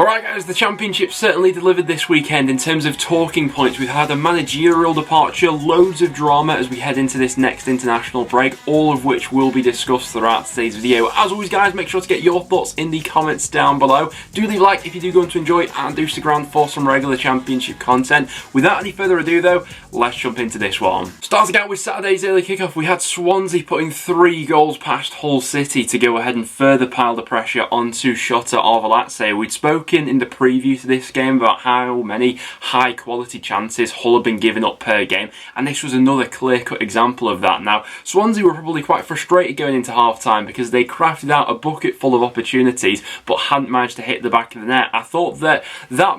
Alright guys, the Championship certainly delivered this weekend in terms of talking points. We've had a managerial departure, loads of drama as we head into this next international break, all of which will be discussed throughout today's video. As always guys, make sure to get your thoughts in the comments down below. Do leave a like if you do go on to enjoy, and do stick around for some regular Championship content. Without any further ado though, let's jump into this one. Starting out with Saturday's early kickoff, we had Swansea putting 3 goals past Hull City to go ahead and further pile the pressure onto Sheff Utd. We'd spoken in the preview to this game about how many high quality chances Hull had been giving up per game, and this was another clear-cut example of that. Now, Swansea were probably quite frustrated going into half-time because they crafted out a bucket full of opportunities but hadn't managed to hit the back of the net. I thought that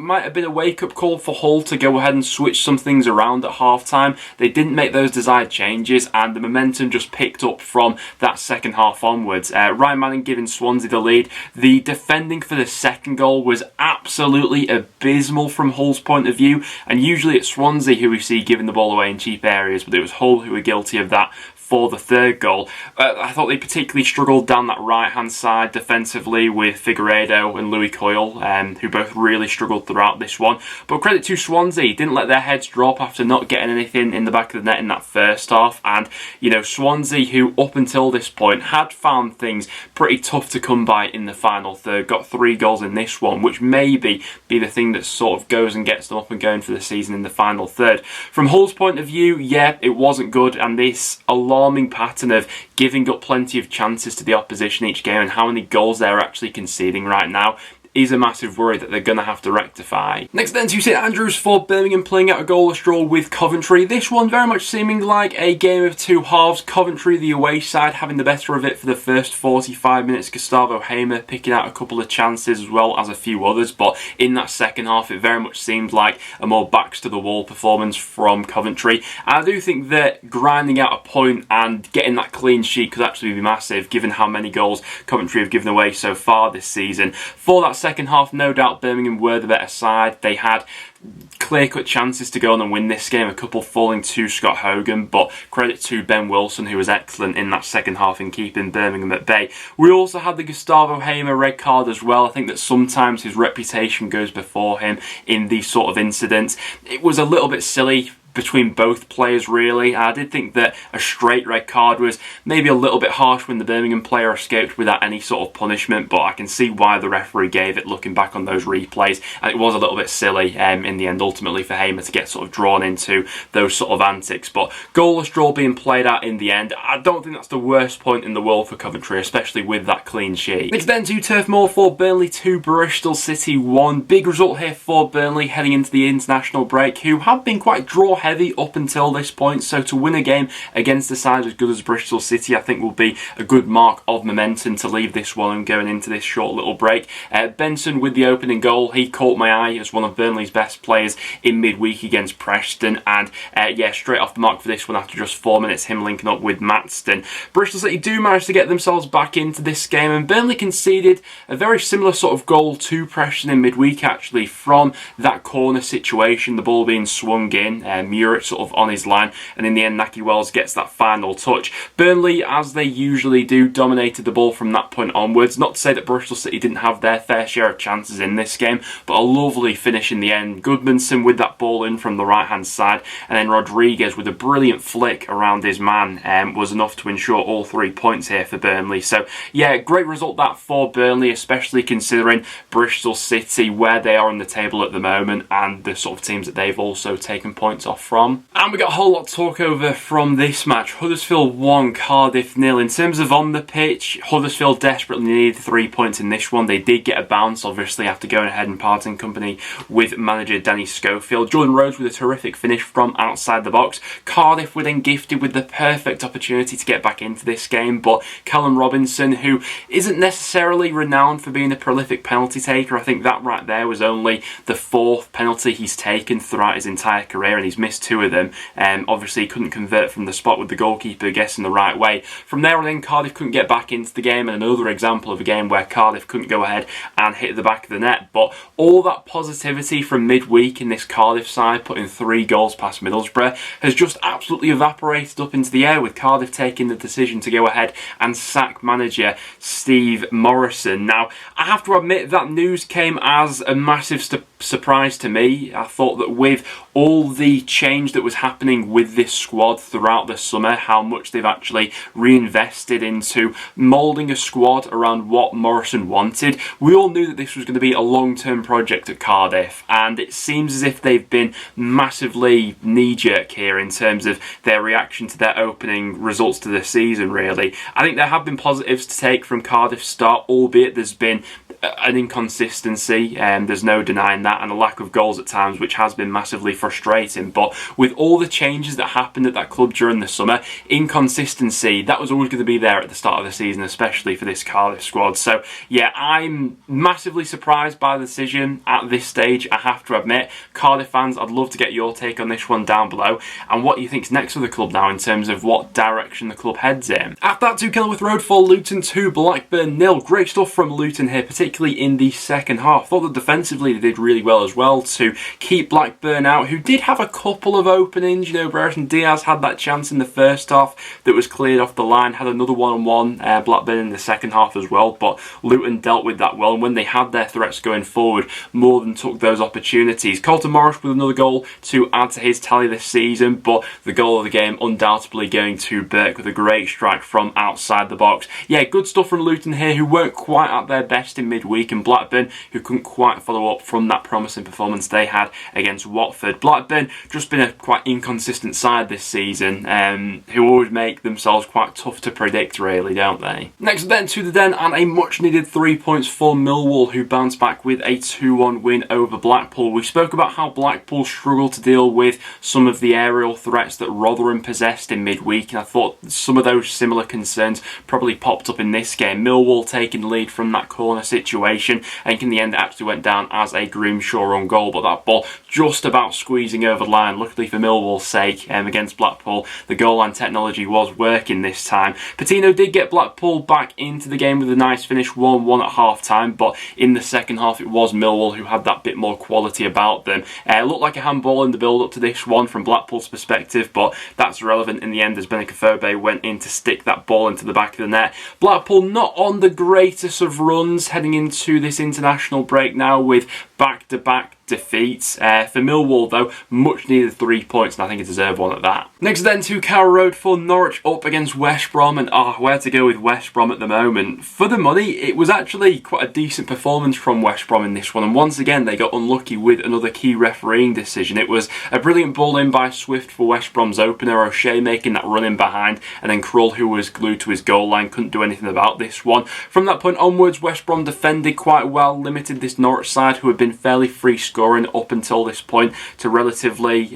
might have been a wake-up call for Hull to go ahead and switch some things around at half-time. They didn't make those desired changes, and the momentum just picked up from that second half onwards. Ryan Manning giving Swansea the lead. The defending for the second goal was absolutely abysmal from Hull's point of view, and usually it's Swansea who we see giving the ball away in cheap areas, but it was Hull who were guilty of that for the third goal. I thought they particularly struggled down that right-hand side defensively with Figueiredo and Louis Coyle, who both really struggled throughout this one. But credit to Swansea, didn't let their heads drop after not getting anything in the back of the net in that first half. And, you know, Swansea, who up until this point had found things pretty tough to come by in the final third, got 3 goals in this one, which maybe be the thing that sort of goes and gets them up and going for the season in the final third. From Hull's point of view, yeah, it wasn't good, and this alarming pattern of giving up plenty of chances to the opposition each game and how many goals they're actually conceding right now is a massive worry that they're going to have to rectify. Next then to St Andrews for Birmingham playing out a goalless draw with Coventry. This one very much seeming like a game of two halves. Coventry, the away side, having the better of it for the first 45 minutes. Gustavo Hamer picking out a couple of chances as well as a few others, but in that second half it very much seemed like a more backs to the wall performance from Coventry. And I do think that grinding out a point and getting that clean sheet could actually be massive given how many goals Coventry have given away so far this season. For that second half, no doubt Birmingham were the better side. They had clear-cut chances to go on and win this game, a couple falling to Scott Hogan, but credit to Ben Wilson, who was excellent in that second half in keeping Birmingham at bay. We also had the Gustavo Hamer red card as well. I think that sometimes his reputation goes before him in these sort of incidents. It was a little bit silly between both players, really. I did think that a straight red card was maybe a little bit harsh when the Birmingham player escaped without any sort of punishment, but I can see why the referee gave it looking back on those replays, and it was a little bit silly in the end ultimately for Hamer to get sort of drawn into those sort of antics. But goalless draw being played out in the end, I don't think that's the worst point in the world for Coventry, especially with that clean sheet. Next then to Turf Moor for Burnley 2, Bristol City 1. Big result here for Burnley heading into the international break, who have been quite draw heavy up until this point, so to win a game against a side as good as Bristol City I think will be a good mark of momentum to leave this one and going into this short little break. Benson with the opening goal, he caught my eye as one of Burnley's best players in midweek against Preston, and yeah, straight off the mark for this one after just 4 minutes, him linking up with Matston. Bristol City do manage to get themselves back into this game, and Burnley conceded a very similar sort of goal to Preston in midweek actually from that corner situation, the ball being swung in, Muric sort of on his line, and in the end Naki Wells gets that final touch. Burnley, as they usually do, dominated the ball from that point onwards. Not to say that Bristol City didn't have their fair share of chances in this game, but a lovely finish in the end. Goodmanson with that ball in from the right hand side, and then Rodriguez with a brilliant flick around his man was enough to ensure all 3 points here for Burnley. So yeah, great result that for Burnley, especially considering Bristol City where they are on the table at the moment and the sort of teams that they've also taken points off from. And we got a whole lot to talk over from this match. Huddersfield 1, Cardiff 0. In terms of on the pitch, Huddersfield desperately needed 3 points in this one. They did get a bounce, obviously, after going ahead and parting company with manager Danny Schofield. Jordan Rhodes with a terrific finish from outside the box. Cardiff were then gifted with the perfect opportunity to get back into this game, but Callum Robinson, who isn't necessarily renowned for being a prolific penalty taker, I think that right there was only the 4th penalty he's taken throughout his entire career, and he's missed missed 2 of them. Obviously couldn't convert from the spot with the goalkeeper guessing the right way. From there on in, Cardiff couldn't get back into the game, and another example of a game where Cardiff couldn't go ahead and hit the back of the net. But all that positivity from midweek in this Cardiff side, putting 3 goals past Middlesbrough, has just absolutely evaporated up into the air, with Cardiff taking the decision to go ahead and sack manager Steve Morison. Now, I have to admit that news came as a massive surprise to me. I thought that with all the change that was happening with this squad throughout the summer, how much they've actually reinvested into moulding a squad around what Morison wanted, we all knew that this was going to be a long-term project at Cardiff, and it seems as if they've been massively knee-jerk here in terms of their reaction to their opening results to the season, really. I think there have been positives to take from Cardiff's start, albeit there's been an inconsistency, and there's no denying that, and a lack of goals at times, which has been massively frustrating. But with all the changes that happened at that club during the summer, inconsistency, that was always going to be there at the start of the season, especially for this Cardiff squad. So yeah, I'm massively surprised by the decision at this stage, I have to admit. Cardiff fans, I'd love to get your take on this one down below, and what you think's next for the club now in terms of what direction the club heads in. After that, 2 Kenilworth Road for Luton 2, Blackburn 0. Great stuff from Luton here, particularly in the second half. Thought that defensively they did really well as well to keep Blackburn out, who did have a couple of openings. You know, Brayson Diaz had that chance in the first half that was cleared off the line, had another one-on-one Blackburn in the second half as well, but Luton dealt with that well, and when they had their threats going forward, more than took those opportunities. Colton Morris with another goal to add to his tally this season, but the goal of the game undoubtedly going to Burke with a great strike from outside the box. Yeah, good stuff from Luton here, who weren't quite at their best in midweek, and Blackburn, who couldn't quite follow up from that promising performance they had against Watford. Blackburn just been a quite inconsistent side this season, who always make themselves quite tough to predict, really, don't they? Next then to the Den, and a much needed 3 points for Millwall, who bounced back with a 2-1 win over Blackpool. We spoke about how Blackpool struggled to deal with some of the aerial threats that Rotherham possessed in midweek, and I thought some of those similar concerns probably popped up in this game. Millwall taking the lead from that corner situation, and in the end it actually went down as a Grimshaw on goal, but that ball just about squeezing over the line. Luckily for Millwall's sake, against Blackpool, the goal line technology was working this time. Patino did get Blackpool back into the game with a nice finish, 1-1 at half time, but in the second half it was Millwall who had that bit more quality about them. It looked like a handball in the build up to this one from Blackpool's perspective, but that's irrelevant in the end as Benicofebe went in to stick that ball into the back of the net. Blackpool not on the greatest of runs heading into this international break now, with back-to-back defeats. For Millwall though, much needed 3 points, and I think it deserved one at that. Next then to Carrow Road for Norwich up against West Brom, and where to go with West Brom at the moment. For the money, it was actually quite a decent performance from West Brom in this one, and once again they got unlucky with another key refereeing decision. It was a brilliant ball in by Swift for West Brom's opener, O'Shea making that run in behind, and then Krull, who was glued to his goal line, couldn't do anything about this one. From that point onwards, West Brom defended quite well, limited this Norwich side, who had been fairly free scoring up until this point, to relatively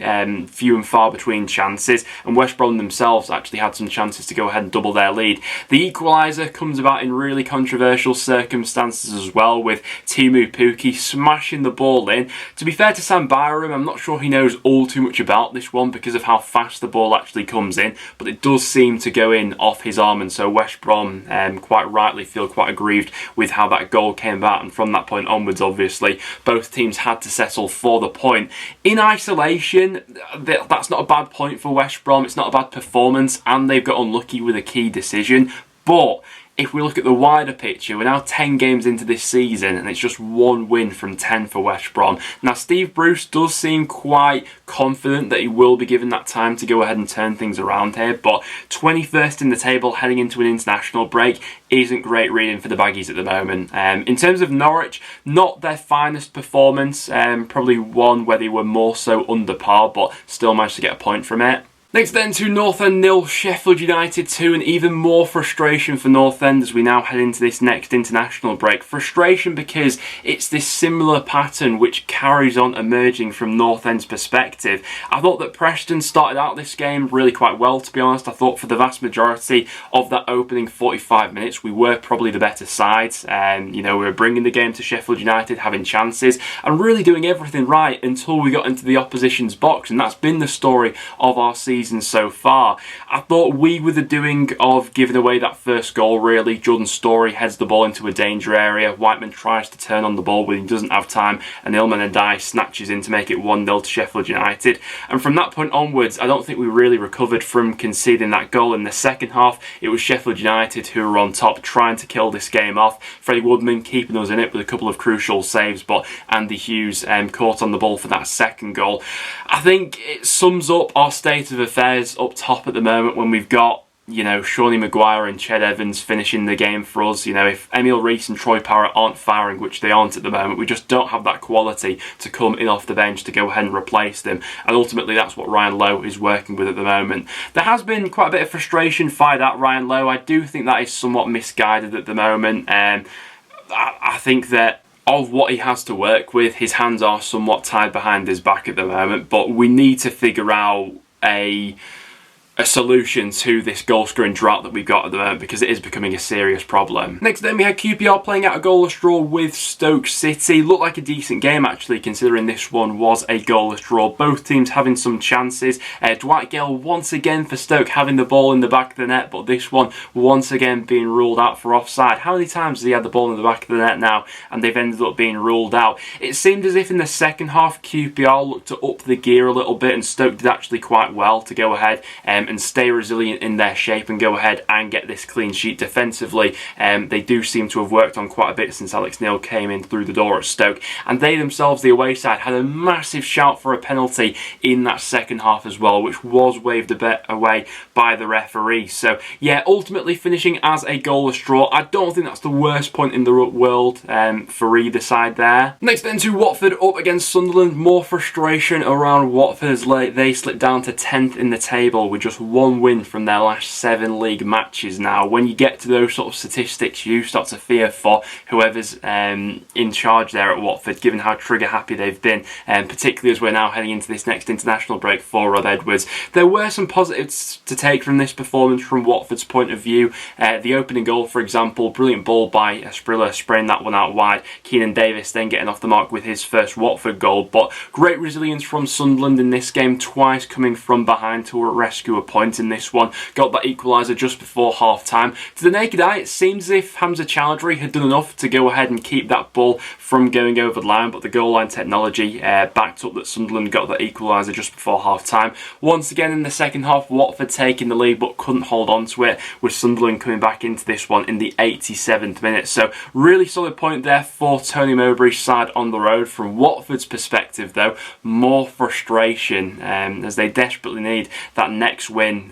few and far between chances, and West Brom themselves actually had some chances to go ahead and double their lead. The equaliser comes about in really controversial circumstances as well, with Timu Pukki smashing the ball in. To be fair to Sam Byram, I'm not sure he knows all too much about this one because of how fast the ball actually comes in, but it does seem to go in off his arm, and so West Brom quite rightly feel quite aggrieved with how that goal came about, and from that point onwards obviously both teams had to settle for the point. In isolation, that's not a bad point for West Brom, it's not a bad performance, and they've got unlucky with a key decision, but if we look at the wider picture, we're now 10 games into this season and it's just 1 win from 10 for West Brom. Now, Steve Bruce does seem quite confident that he will be given that time to go ahead and turn things around here, but 21st in the table heading into an international break isn't great reading for the Baggies at the moment. In terms of Norwich, not their finest performance, probably one where they were more so under par, but still managed to get a point from it. Next then to North End 0, Sheffield United 2, and even more frustration for North End as we now head into this next international break. Frustration because it's this similar pattern which carries on emerging from North End's perspective. I thought that Preston started out this game really quite well, to be honest. I thought for the vast majority of that opening 45 minutes we were probably the better side. We were bringing the game to Sheffield United, having chances and really doing everything right until we got into the opposition's box, and that's been the story of our season so far. I thought we were the doing of giving away that first goal really. Jordan Storey heads the ball into a danger area. Whiteman tries to turn on the ball when he doesn't have time, and Ilman Ndiaye snatches in to make it 1-0 to Sheffield United. And from that point onwards, I don't think we really recovered from conceding that goal. In the second half, it was Sheffield United who were on top, trying to kill this game off. Freddie Woodman keeping us in it with a couple of crucial saves, but Andy Hughes caught on the ball for that second goal. I think it sums up our state of affairs up top at the moment when we've got, Shawnee Maguire and Ched Evans finishing the game for us. If Emil Rees and Troy Parrott aren't firing, which they aren't at the moment, we just don't have that quality to come in off the bench to go ahead and replace them. And ultimately, that's what Ryan Lowe is working with at the moment. There has been quite a bit of frustration fired at Ryan Lowe. I do think that is somewhat misguided at the moment. I think that of what he has to work with, his hands are somewhat tied behind his back at the moment, but we need to figure out a solution to this goal scoring drought that we've got at the moment, because it is becoming a serious problem. Next then we had QPR playing out a goalless draw with Stoke City. Looked like a decent game actually, considering this one was a goalless draw. Both teams having some chances. Dwight Gale once again for Stoke having the ball in the back of the net, but this one once again being ruled out for offside. How many times has he had the ball in the back of the net now and they've ended up being ruled out? It seemed as if in the second half QPR looked to up the gear a little bit, and Stoke did actually quite well to go ahead and stay resilient in their shape and go ahead and get this clean sheet defensively. They do seem to have worked on quite a bit since Alex Neil came in through the door at Stoke, and they themselves, the away side, had a massive shout for a penalty in that second half as well, which was waved a bit away by the referee. So yeah, ultimately finishing as a goalless draw. I don't think that's the worst point in the world for either side there. Next then to Watford up against Sunderland. More frustration around Watford as they slipped down to 10th in the table with just one win from their last 7 league matches now. When you get to those sort of statistics, you start to fear for whoever's in charge there at Watford, given how trigger happy they've been, particularly as we're now heading into this next international break for Rod Edwards. There were some positives to take from this performance from Watford's point of view. The opening goal, for example, brilliant ball by Asprilla, spraying that one out wide. Keenan Davis then getting off the mark with his first Watford goal, but great resilience from Sunderland in this game, twice coming from behind to rescue a point in this one. Got that equaliser just before half time. To the naked eye, it seems as if Hamza Chowdhury had done enough to go ahead and keep that ball from going over the line, but the goal line technology backed up that Sunderland got that equaliser just before half time. Once again in the second half, Watford taking the lead but couldn't hold on to it, with Sunderland coming back into this one in the 87th minute. So really solid point there for Tony Mowbray's side on the road. From Watford's perspective though, more frustration as they desperately need that next win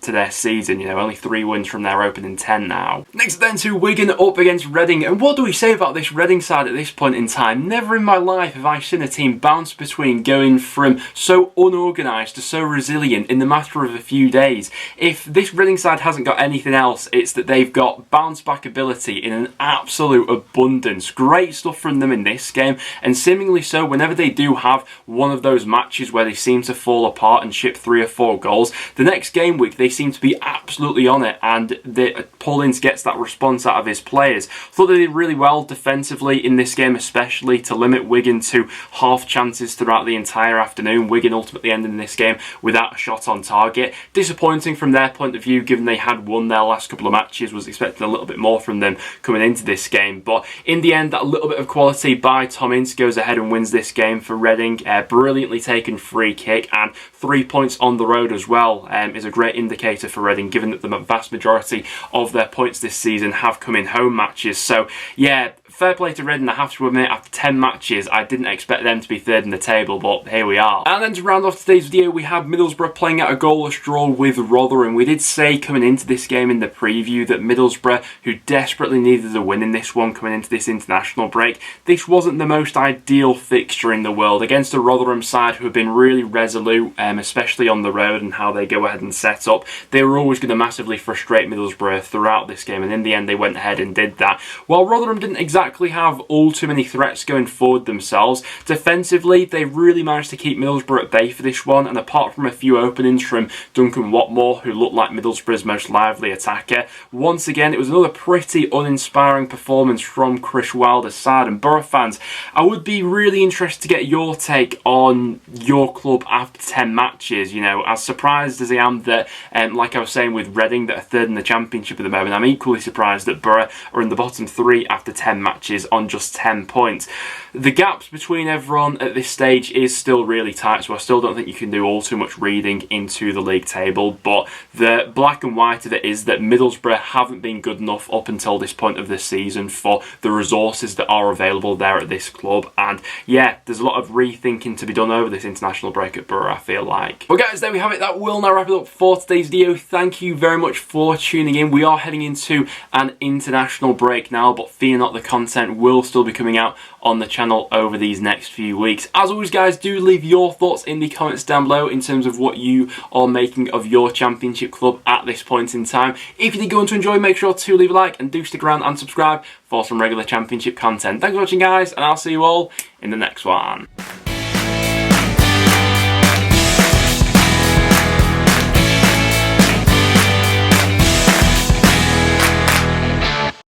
to their season. Only 3 wins from their opening 10 now. Next then to Wigan up against Reading, and what do we say about this Reading side at this point in time? Never in my life have I seen a team bounce between going from so unorganised to so resilient in the matter of a few days. If this Reading side hasn't got anything else, it's that they've got bounce back ability in an absolute abundance. Great stuff from them in this game, and seemingly so whenever they do have one of those matches where they seem to fall apart and ship 3 or 4 goals, the next game week they seem to be absolutely on it, and Paul Ince gets that response out of his players. Thought they did really well defensively in this game, especially to limit Wigan to half chances throughout the entire afternoon. Wigan ultimately ending this game without a shot on target. Disappointing from their point of view, given they had won their last couple of matches. Was expecting a little bit more from them coming into this game, but in the end that little bit of quality by Tom Ince goes ahead and wins this game for Reading. Brilliantly taken free kick, and 3 points on the road as well is a great indicator for Reading, given that the vast majority of their points this season have come in home matches. So yeah, fair play to Reading, I have to admit, after 10 matches, I didn't expect them to be third in the table, but here we are. And then to round off today's video, we have Middlesbrough playing out a goalless draw with Rotherham. We did say coming into this game in the preview that Middlesbrough, who desperately needed a win in this one coming into this international break, this wasn't the most ideal fixture in the world against a Rotherham side who have been really resolute, especially on the road and how they go ahead and set up. They were always going to massively frustrate Middlesbrough throughout this game, and in the end they went ahead and did that. While Rotherham didn't exactly have all too many threats going forward themselves, defensively they really managed to keep Middlesbrough at bay for this one, and apart from a few openings from Duncan Watmore, who looked like Middlesbrough's most lively attacker, once again it was another pretty uninspiring performance from Chris Wilder's side. And Borough fans, I would be really interested to get your take on your club after 10 matches. You know, as surprised as I am that, like I was saying with Reading, that are third in the Championship at the moment, I'm equally surprised that Borough are in the bottom 3 after 10 matches on just 10 points. The gaps between everyone at this stage is still really tight, so I still don't think you can do all too much reading into the league table, but the black and white of it is that Middlesbrough haven't been good enough up until this point of the season for the resources that are available there at this club, and yeah, there's a lot of rethinking to be done over this international break at Borough, I feel like. Well guys, there we have it. That will now wrap it up for today's video. Thank you very much for tuning in. We are heading into an international break now, but fear not, the content will still be coming out on the channel over these next few weeks. As always guys, do leave your thoughts in the comments down below in terms of what you are making of your Championship club at this point in time. If you did go on to enjoy, make sure to leave a like and do stick around and subscribe for some regular Championship content. Thanks for watching guys, and I'll see you all in the next one.